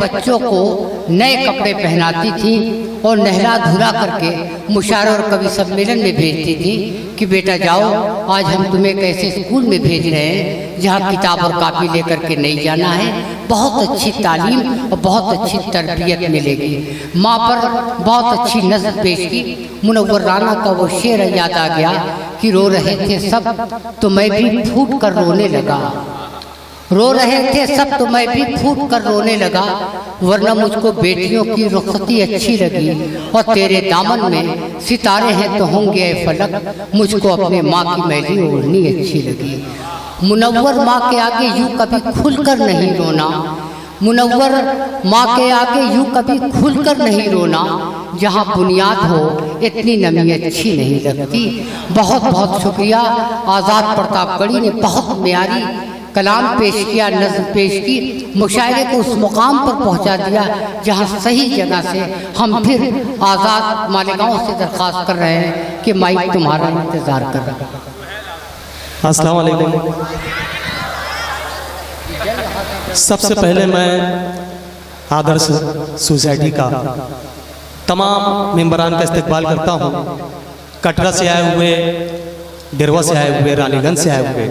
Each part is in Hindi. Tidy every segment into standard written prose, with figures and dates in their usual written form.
बच्चों को नए कपड़े पहनाती थी और नहला धुला करके मुशायरे और कवि सम्मेलन में भेजती थी कि बेटा जाओ, आज हम तुम्हें एक ऐसे स्कूल में भेज रहे हैं जहाँ किताब और कापी लेकर के नहीं जाना है, बहुत अच्छी तालीम और बहुत अच्छी तरबियत मिलेगी। माँ पर बहुत अच्छी नज़र पेश की। मुनव्वर राना का वो शेर याद आ गया कि रो रहे थे सब तो मैं भी फूट कर रोने लगा, रो रहे थे सब तो मैं भी फूट कर रोने लगा, वरना मुझको बेटियों की रुखसती अच्छी लगी और तेरे दामन में सितारे हैं तो होंगे ऐ फलक, मुझको अपने माँ की मैली ओढ़नी अच्छी लगी। मुनव्वर माँ के आगे यूँ कभी खुलकर नहीं रोना, मुनव्वर माँ के आगे यूँ कभी खुलकर नहीं रोना, जहाँ बुनियाद हो इतनी नमी अच्छी नहीं लगती। बहुत बहुत शुक्रिया। आज़ाद प्रतापगढ़ी ने बहुत म्यारी कलाम पेश किया, नज़्म पेश की, मुशायरे को उस मुकाम पर पहुंचा दिया जहां सही जगह से हम फिर आज़ाद मालिकाओं से दरख्वास्त कर रहे हैं कि माइक तुम्हारा इंतज़ार कर रहा है। अस्सलाम वालेकुम। सबसे पहले मैं आदर्श सोसाइटी का तमाम मेंबरान का इस्तकबाल करता हूँ। कटरा से आए हुए, डेरवा से आए हुए, रानीगंज से आए हुए,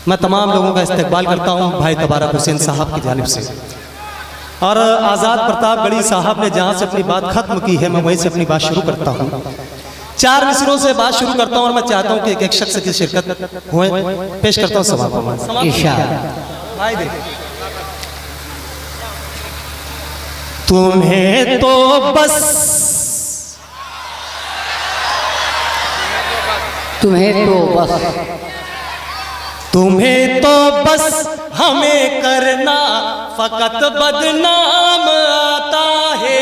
मैं तमाम लोगों का इस्तकबाल करता हूँ भाई तबारक हुसैन साहब की जानिब से। और आज़ाद प्रतापगढ़ी साहब ने जहाँ से अपनी बात ख़त्म की है मैं वहीं से अपनी बात शुरू करता हूँ। 4 मिसरों से बात शुरू करता हूँ और मैं चाहता हूँ कि एक शख्स की शिरकत हुए। पेश करता हूँ सवाब। तुम्हें तो बस, तुम्हें तो बस, तुम्हें तो बस हमें करना फकत बदनाम आता है।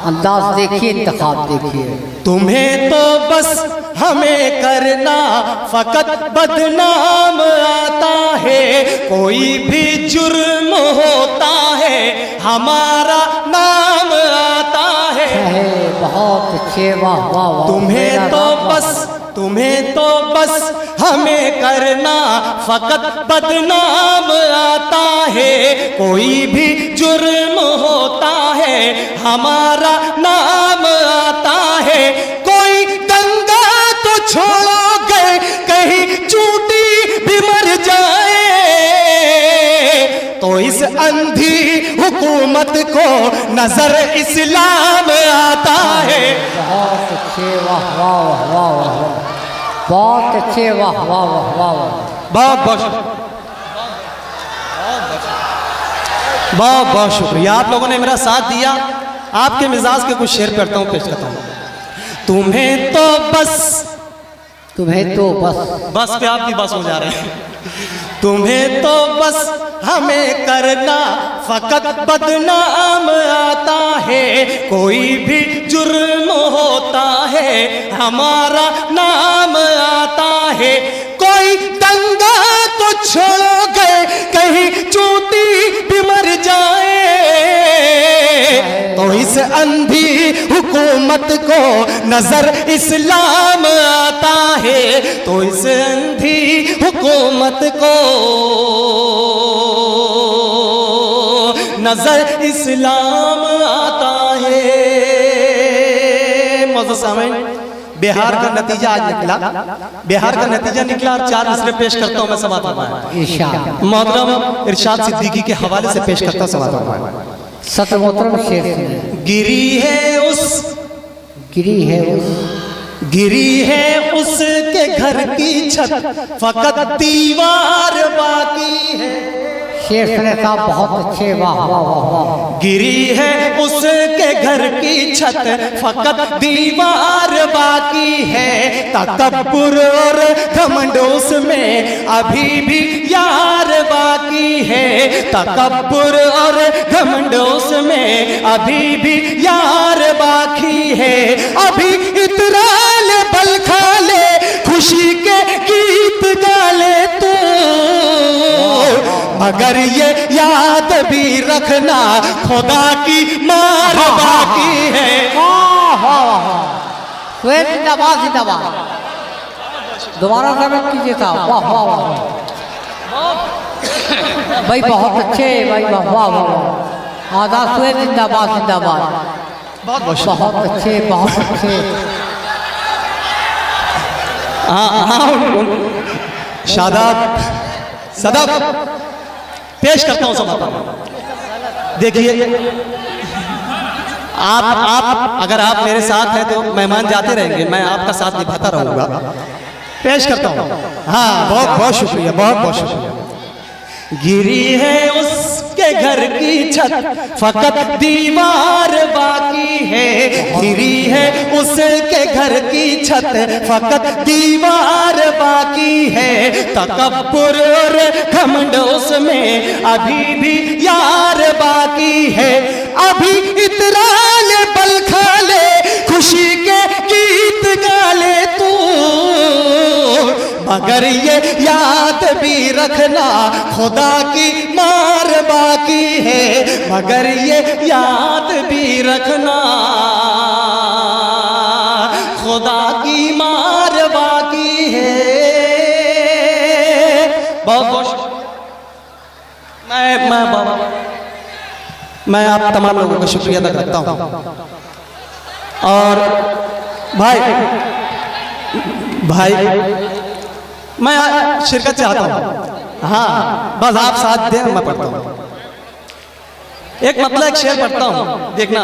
अंदाज देखिए, इंतखाब देखिए। तुम्हें तो बस हमें करना फकत बदनाम आता है, कोई भी जुर्म होता है हमारा नाम आता है। बहुत अच्छे, वाह वाह वाह। तुम्हें तो बस हमें करना फकत बदनाम आता है, कोई भी जुर्म होता है हमारा नाम आता है। कोई दंगा तो छोड़ोगे, कहीं चूटी भी मर जाए, तो इस अंधी हुकूमत को नजर इस्लाम आता है। बहुत अच्छे, वाह वाह वाह वाह, बहुत अच्छे, वाह वाह वाह वाह। बहुत बहुत शुक्रिया, आप लोगों ने मेरा साथ दिया। आपके मिजाज के कुछ शेर करता हूँ, पेश करता हूँ। तुम्हें तो बस, तुम्हें तो बस पे आपकी बस हो जा रहे हैं। तुम्हें तो बस हमें करना फकत बदनाम आता है, कोई भी जुर्म होता है हमारा नाम आता है। कोई दंगा तो छोड़ोगे, कहीं चूती भी मर जाए, तो इस अंधी हुकूमत को नजर इस्लाम आता है, तो इस अंधी हुकूमत को नजर इस्लाम आता है। मौजूद सामईन, बिहार का नतीजा आज निकला, बिहार का नतीजा निकला और 4 मिसरे पेश करता हूँ मैं समात फरमाएं। मोहतरम इरशाद सिद्दीकी के हवाले से पेश करता हूँ समात फरमाएं। सत्र मोहतरम शेर, गिरी है उस, गिरी है उस, गिरी है उसके घर की छत, फकत दीवार बाकी है। शेर सुने साहब, बहुत अच्छे, वाह वाह वाह वाह। गिरी है उसके घर की छत, फकत दीवार बाकी है। तकब्बुर और घमंड उसमें अभी भी यार बाकी है। तकब्बुर और घमंड उसमें अभी भी यार बाकी है। अभी इतरा ले, बल खा ले, खुशी के गीत गा ले तू, मगर ये याद भी रखना खुदा की मार बाकी है। दोबारा सबक कीजिए साहब, वाह वाह वाह। भाई बहुत अच्छे भाई, वाह वाह वाह, आधा सुए जिंदाबाद जिंदाबाद, बहुत बहुत बहुत अच्छे बहुत अच्छे। हाँ हाँ शादाब सदब पेश करता हूँ सब। देखिए आप अगर आप मेरे साथ हैं तो मेहमान जाते रहेंगे, मैं आपका साथ निभाता रहूंगा। पेश करता हूँ। हाँ बहुत बहुत शुक्रिया, बहुत बहुत शुक्रिया। गिरी है उसके घर की छत फकत दीवार बाकी है, गिरी है उसके घर की छत फकत दीवार बाकी है, तकब्बुर और घमंड उसमें अभी भी यार बाकी है, अभी इतराल पल खा ले खुशी के गीत गा ले तू, मगर ये याद भी रखना खुदा की मार बाकी है, मगर ये याद भी रखना खुदा की मार बाकी है। बहुत बहुत मैं आप तमाम लोगों का शुक्रिया अदा करता हूँ। और भाई मैं शिरकत चाहता हूँ। हाँ बस आप साथ दें, मैं पढ़ता हूँ एक मतलब एक शेर पढ़ता हूँ, देखना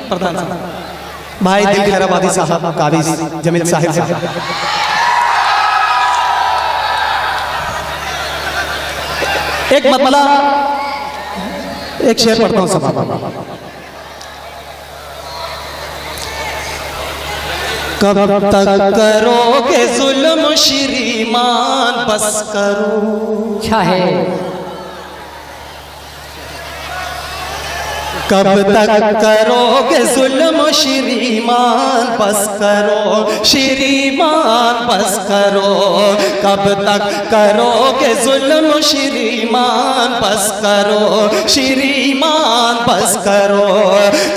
प्रधान साहब, भाई दिल खैराबादी साहब, कावी जमील साहिब साहब। एक मतलब एक शेर पढ़ता हूँ सब। कब तक करोगे जुल्म श्रीमान बस करो, अच्छा है। कब तक करोगे जुल्म श्रीमान बस करो, श्रीमान बस करो, कब तक करोगे जुल्म श्रीमान बस करो, श्रीमान बस करो,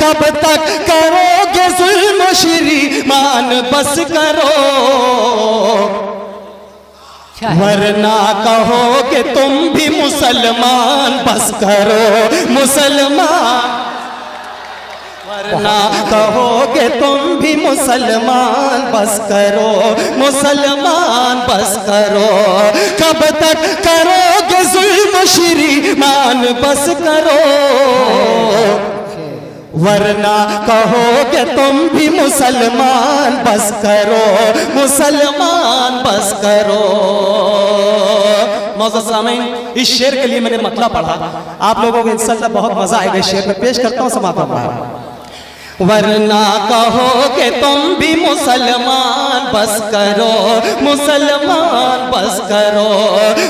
कब तक करोगे जुल्म श्रीमान बस करो, वरना कहोगे तुम भी मुसलमान बस करो, मुसलमान, वरना कहोगे तुम भी मुसलमान बस करो, मुसलमान बस करो, कब तक करोगे जुल्म श्रीमान बस करो, वरना कहोगे तुम भी मुसलमान बस करो, मुसलमान बस करो। मौजूद सामीन, इस शेर के लिए मैंने मतलब पढ़ा, आप लोगों को इंशाअल्लाह बहुत मजा आएगा। इस शेर में पेश करता हूँ समापन। वरना कहोगे तुम भी मुसलमान बस करो, मुसलमान बस करो,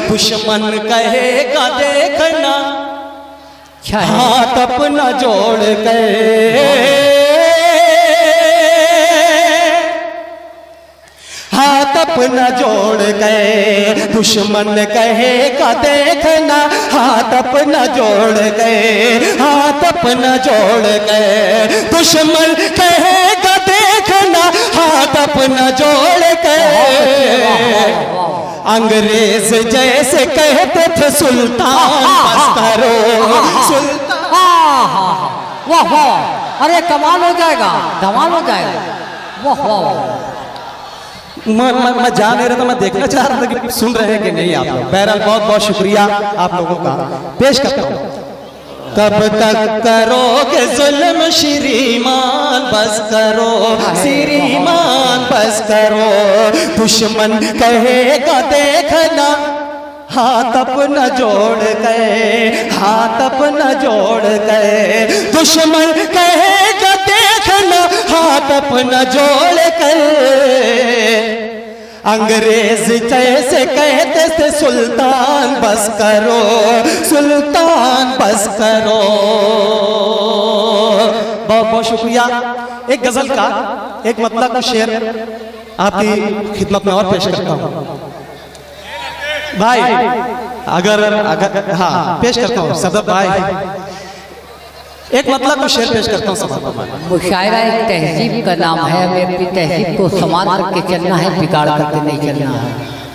दुश्मन कहेगा देखना हाथ अपना जोड़ गए, हाथ अपना जोड़ गए, दुश्मन कहेगा देखना हाथ अपना जोड़ गए, हाथ अपना जोड़ गए, दुश्मन कहेगा देखना हाथ अपना जोड़ गए, अंग्रेज जैसे कहते थे सुल्तान बस करो, सुल्तान। वाह वाह, अरे कमाल हो जाएगा, धमाल हो जाएगा, वाह वाह। मैं जा नहीं रहा था, मैं देखना चाह रहा था कि सुन रहे हैं कि नहीं आप लोग। बहरहाल बहुत बहुत शुक्रिया आप लोगों का। पेश करता हूँ। कब तक करोगे जुल्म श्रीमान बस करो, श्रीमान बस करो, दुश्मन कहेगा देखना हाथ अपना जोड़ गए, हाथ अपना जोड़ गए, दुश्मन कहेगा देखना हाथ अपना जोड़ गए, अंग्रेज जैसे कहते थे सुल्तान बस करो, सुल्तान बस करो। बहुत बहुत शुक्रिया। एक गजल का एक मतलब का शेर आपकी खिदमत में और पेश करता हूँ भाई। अगर हाँ पेश करता हूँ सदब भाई, एक मतलब का शेर पेश करता हूँ सब। मुशायरा एक तहजीब का नाम है, हमें अपनी तहजीब को संभाल करके चलना है, बिगाड़ करके नहीं चलना है।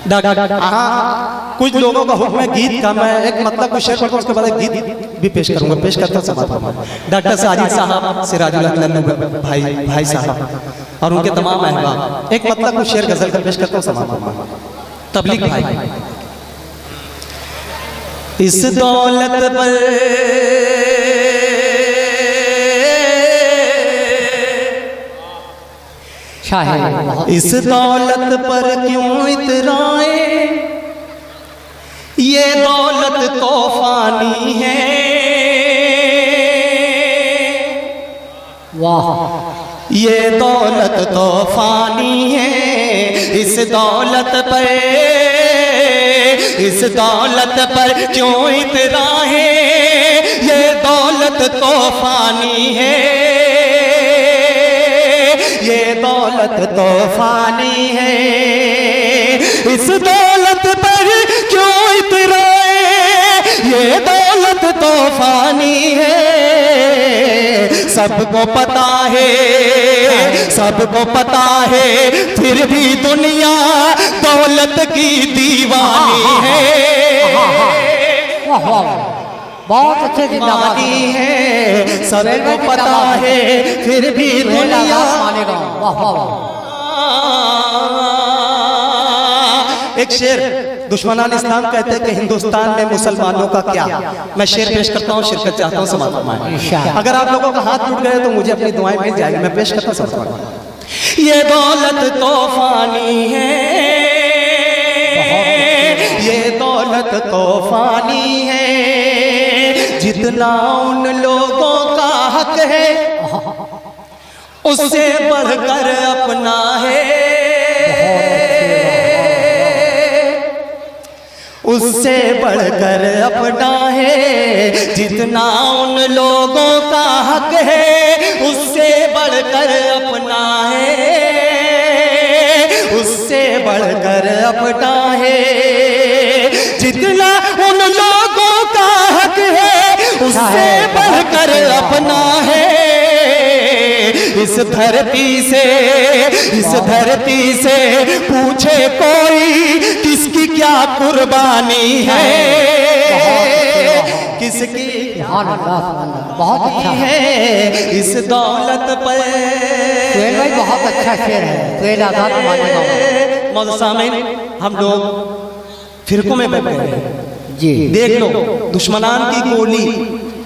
हाँ, कुछ लोगों का हुक्म है गीत का, मैं एक मतलब कुछ शेर पढ़ता हूँ, उसके बाद एक गीत भी पेश करूंगा। पेश करता हूँ समाज डॉक्टर साजिद साहब, सिराजुल हक लल्लू भाई साहब और उनके तमाम अहबाब। एक मतलब कुछ शेर गजल का पेश करता हूँ समाज तबलीग भाई। इस दौलत पर इस दौलत पर क्यों इतराए, ये दौलत तो फानी है। वाह, ये दौलत तो फानी है। इस दौलत पर, इस दौलत पर क्यों इतराए, ये दौलत तो फानी है। ये दौलत तो फानी है। इस दौलत पर क्यों इतराए, ये दौलत तो फानी है। सबको पता है, सबको पता है, फिर भी दुनिया दौलत की दीवानी है। वाह वाह, बहुत अच्छे दीवानी है। सबको पता है, फिर भी दुनिया मानेगा। वाह वाह। एक शेर दुश्मनान इस्लाम कहते हैं कि हिंदुस्तान में मुसलमानों का क्या। मैं शेर पेश करता हूँ, शिरकत चाहता हूँ समाज में। अगर आप लोगों का हाथ टूट गए तो मुझे अपनी दुआएं मिल जाएगी। मैं पेश करता हूँ समाज में। ये दौलत तो फानी है, ये दौलत तो फानी है। जितना उन लोगों का हक है, उससे बढ़कर अपना है। उससे बढ़कर अपना है। जितना उन लोगों का हक है, उससे बढ़कर अपना है। उससे बढ़कर अपना है। जितना उन लोगों का हक है, उससे बढ़कर अपना है। इस धरती से, इस धरती से पूछे कोई किसकी क्या कुर्बानी है। किसकी बहुत अच्छा है। इस दौलत पर भाई बहुत अच्छा शेर है। मौजूद सामईन, हम लोग फिरकों में बैठ गए जी। देख लो, दुश्मनान की गोली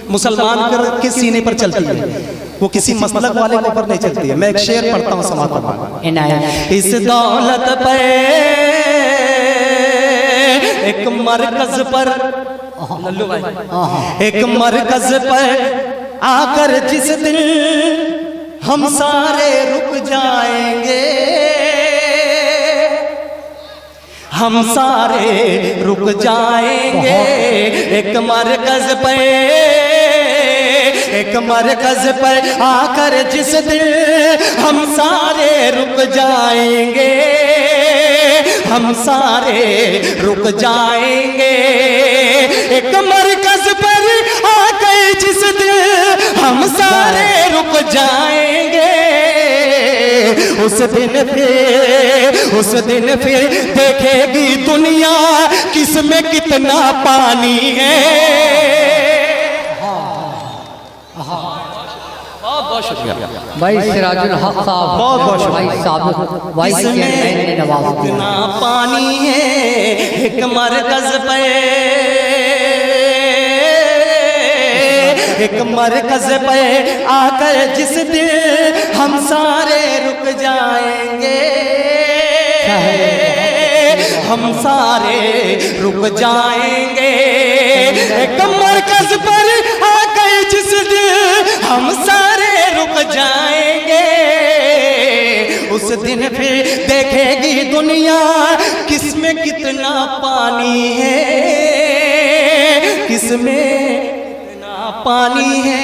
मुसलमान के सीने पर चलती है, वो किसी मसलक वाले के ऊपर नहीं चलती है। मैं एक शेर पढ़ता हूँ समाज में। इस दौलत पर एक मरकज पर, लल्लू भाई, एक मरकज पर आकर जिस दिन हम सारे रुक जाएंगे, हम सारे रुक जाएंगे। एक मरकज पर, एक मरकज पर आकर जिस दिन हम सारे रुक जाएंगे, हम सारे रुक जाएंगे। एक मरकज पर आकर जिस दिन हम सारे रुक जाएंगे, उस दिन फिर देखेगी दुनिया किसमें कितना पानी है। बहुत शुक्रिया भाई सिराजुल हक साहब, बहुत बहुत भाई साहब, भाई इसमें कितना पानी है। एक मरकज पे, एक मरकज पे आकर जिस दिन हम सारे रुक जाएंगे, हम सारे रुक जाएंगे। एक मरकज पर आकर जिस दिन हम सारे रुक जाएंगे, उस दिन फिर देखेगी दुनिया किसमें कितना पानी है, किसमें पानी है।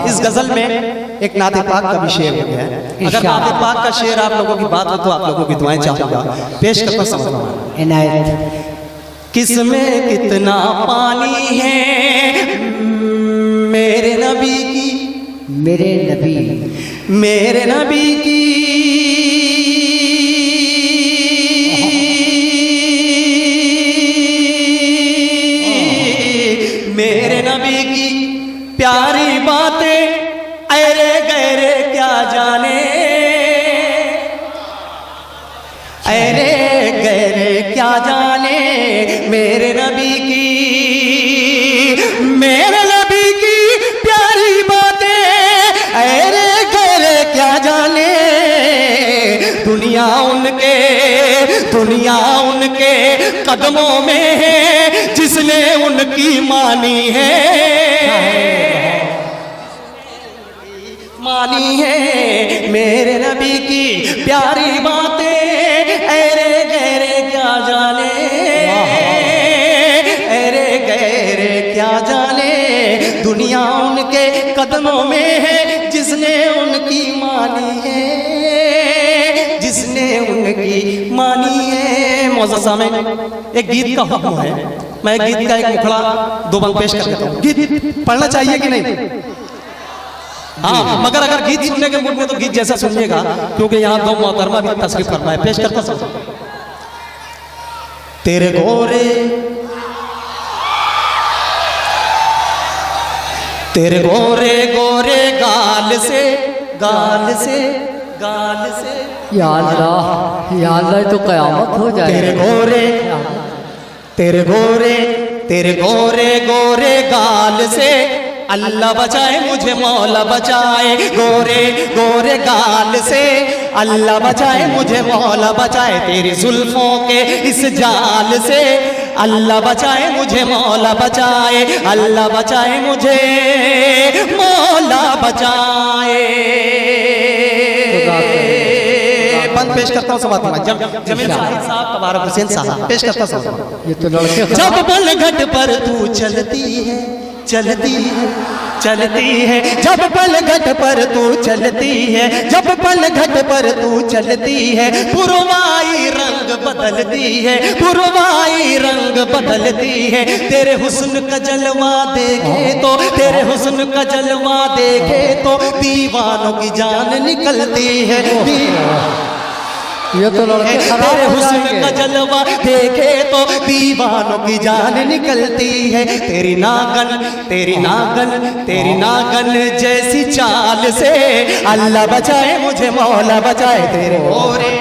इस गजल में एक नाते पाक का भी शेर है। अगर नाते पाक का शेर आप लोगों की बात हो तो आप लोगों की दुआएं चाहूंगा, पेश करता समझना। किसमें कितना पानी है मेरे नबी की, मेरे नबी, मेरे नबी की दुनिया उनके कदमों में है जिसने उनकी मानी है, मानी है मेरे नबी की प्यारी बातें, ऐरे गहरे क्या जाने, ऐरे गहरे क्या जाने, दुनिया उनके कदमों में है जिसने उनकी मानी है, जिसने उनकी मानी है। मौज़ूद सामने एक गीत का हुक्म है, मैं गीत का एक मुखड़ा दो बंद पेश कर देता हूँ। गीत पढ़ना चाहिए कि नहीं? हाँ, मगर अगर गीत सुनने के मूड में तो गीत जैसा सुनिएगा, क्योंकि यहाँ दो मोहतरमा भी तशरीफ फरमा है। पेश करता हूँ। तेरे गोरे गोरे गाल से या अल्लाह तो क़यामत हो जाए। तेरे गोरे गोरे गाल से अल्लाह बचाए मुझे, मौला बचाए, गोरे गोरे गाल से अल्लाह बचाए मुझे, मौला बचाए, तेरी जुल्फों के इस जाल से अल्लाह बचाए मुझे, मौला बचाए, अल्लाह बचाए मुझे, मौला बचाए। बंद पेश करता हूँ समात में जमील साहब तबारक हुसैन साहब पेश करता हूँ। ये तो लड़के जब पलघट पर तू चलती है, चलती है, जब पलघट पर तू चलती है, जब पलघट पर तू चलती है, पुरवाई रंग बदलती है, पुरवाई रंग बदलती है, तेरे हुस्न का जलवा देखे तो, तेरे हुस्न का जलवा देखे तो दीवानों की जान निकलती है, ये तो लड़के तेरे हुस्न का जलवा देखे तो दीवानों की जान निकलती है, तेरी नागन जैसी चाल से अल्लाह बचाए मुझे, मौला बचाए, तेरे गोरे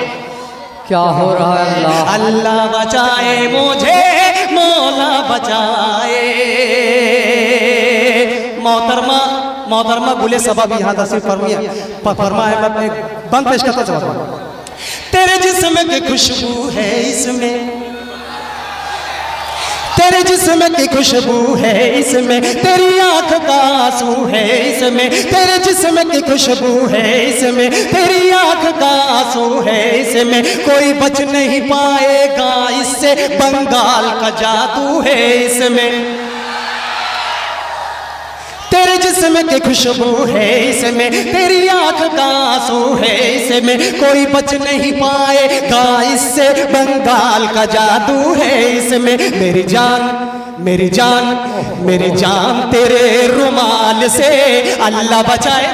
क्या हो रहा है अल्लाह बचाए मुझे, मौला बचाए। मोहतरमा गुले सबा भी यहाँ तशरीफ फरमा है। मैं बंद पेश करता हूँ। तेरे जिस्म की खुशबू है इसमें, तेरे जिस्म की खुशबू है इसमें, तेरी आंख का आंसू है इसमें, तेरे जिस्म की खुशबू है इसमें, तेरी आंख का आंसू है इसमें, कोई बच नहीं पाएगा इससे, बंगाल का जादू है इसमें, तेरे जिस्म की खुशबू है इसमें, तेरी आंख का आंसू है इसमें, कोई बच नहीं पाएगा इससे, बंगाल का जादू है इसमें, मेरी जान तेरे रुमाल से अल्लाह बचाए।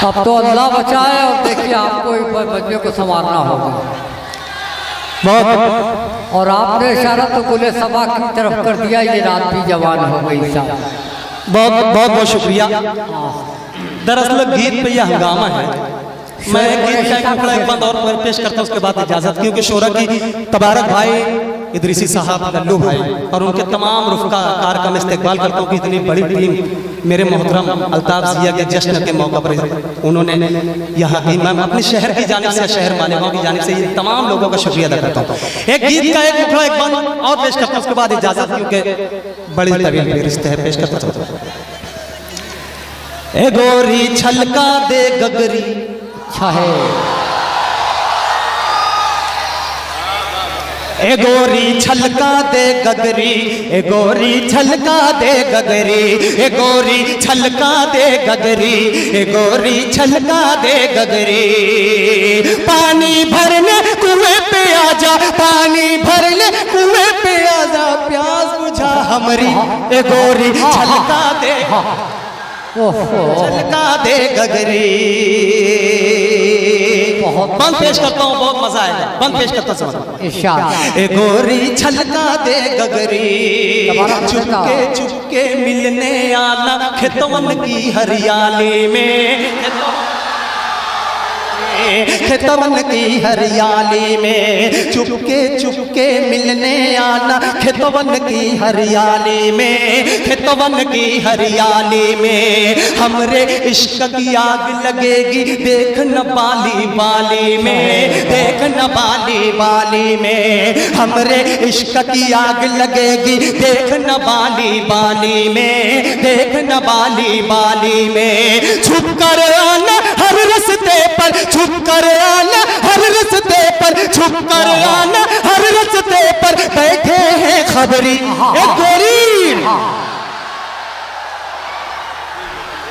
अब तो अल्लाह बचाए, और देखिए आपको एक बच्चे को संवारना होगा बहुत, और आपने इशारा तो गुले सबा की तरफ कर दिया, ये रात भी जवान हो गई साहब। बहुत शुक्रिया। दरअसल गीत पे यह हंगामा है, मैं गीत का एक बंद और पेश करता हूँ, उसके बाद इजाजत, क्योंकि शोरा की तबारक भाई इदरीसी साहब, लल्लू भाई और उनके तमाम रुफ़क़ाकार का मैं इस्तेक़बाल करता हूँ कि इतनी बड़ी टीम मेरे मोहतरम अल्ताफ़ ज़िया के जश्न के मौका पर उन्होंने यहाँ की, मैं अपने शहर की जानिब से, शहर मालेगांव की जानिब से ये तमाम लोगों का शुक्रिया अदा करता हूँ। एक गीत का एक मुखड़ा एक बंद और पेश करता हूँ, उसके बाद इजाज़त, क्योंकि बड़ी तवील रिश्ते है, पेश करता हूँ। ए गोरी छलका दे गगरी, अच्छा है, ए गोरी छलका दे गगरी, ए गोरी छलका दे गगरी, ए गोरी छलका दे गगरी, ए गोरी छलका दे गगरी, पानी भरने कुएं पे आजा, पानी भरने कुएं पे आजा, प्यास बुझा हमारी, ए गोरी छलका दे, ओहो छलका दे गगरी। बंद पेश करता हूँ, बहुत मजा आएगा। बंद पेश करता समझ। इरशाद। ए गोरी छलका दे गगरी, दोबारा चुपके चुपके मिलने आना खेतवन की हरियाली में, खेतवन की हरियाली में, चुपके चुपके मिलने आना खेतवन की हरियाली में, खेतवन की हरियाली में। हमरे इश्क की आग लगेगी देख न बाली बाली में, देख न बाली बाली में। हमरे इश्क की आग लगेगी देख न बाली बाली में, देख न बाली बाली में। छुप कर आना हर रस्ते पर, छुप कर आना हर रस्ते पर, छुप कर आना हर रस्ते पर। बैठे हैं खबरी ए गोरी,